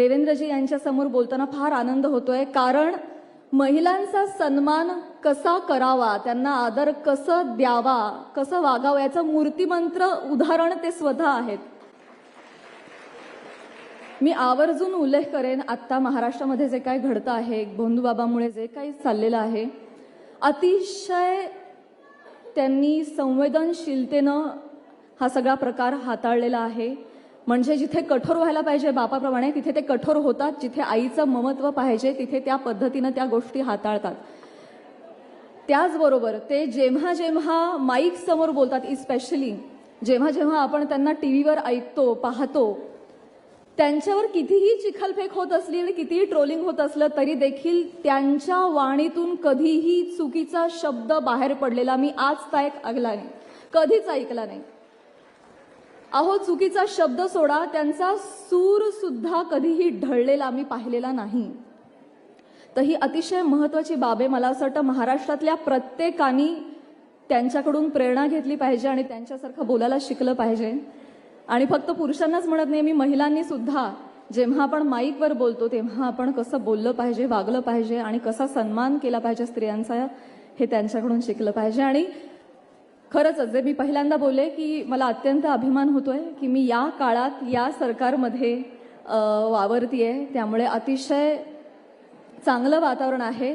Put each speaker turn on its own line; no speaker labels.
देवेंद्रजी यांच्यासमोर बोलताना फार आनंद होतोय, कारण महिलांचा सन्मान कसा करावा, त्यांना आदर कसं द्यावा, कसं वागावं याचं मूर्तिमंत्र उदाहरण ते स्वतः आहेत. मी आवर्जून उल्लेख करेन, आत्ता महाराष्ट्रामध्ये जे काही घडतं आहे, भोंदूबाबामुळे जे काही चाललेलं आहे, अतिशय त्यांनी संवेदनशीलतेनं हा सगळा प्रकार हाताळलेला आहे. म्हणजे जिथे कठोर व्हायला पाहिजे बापाप्रमाणे तिथे ते कठोर होतात, जिथे आईचं ममत्व पाहिजे तिथे त्या पद्धतीनं त्या गोष्टी हाताळतात. त्याचबरोबर ते जेव्हा जेव्हा माईक समोर बोलतात, इस्पेशली जेव्हा जेव्हा आपण त्यांना टीव्हीवर ऐकतो, पाहतो, त्यांच्यावर कितीही चिखलफेक होत असली आणि कितीही ट्रोलिंग होत असलं तरी देखील त्यांच्या वाणीतून कधीही चुकीचा शब्द बाहेर पडलेला मी आज ताईक ऐकला नाही, कधीच ऐकला नाही. अहो, चुकीचा शब्द सोडा, त्यांचा सूर सुद्धा कधीही ढळलेला मी पाहिलेला नाही. तर ही अतिशय महत्त्वाची बाब आहे. मला असं वाटतं महाराष्ट्रातल्या प्रत्येकाने त्यांच्याकडून प्रेरणा घेतली पाहिजे आणि त्यांच्यासारखं बोलायला शिकलं पाहिजे. आणि फक्त पुरुषांनाच म्हणत नाही, मी महिलांनी सुद्धा जेव्हा आपण माईकवर बोलतो तेव्हा आपण कसं बोललं पाहिजे, वागलं पाहिजे आणि कसा सन्मान केला पाहिजे स्त्रियांचा, हे त्यांच्याकडून शिकलं पाहिजे. आणि खरंच जे मी पहिल्यांदा बोलले की मला अत्यंत अभिमान होतोय की मी या काळात या सरकारमध्ये वावरतीये, त्यामुळे अतिशय चांगलं वातावरण आहे.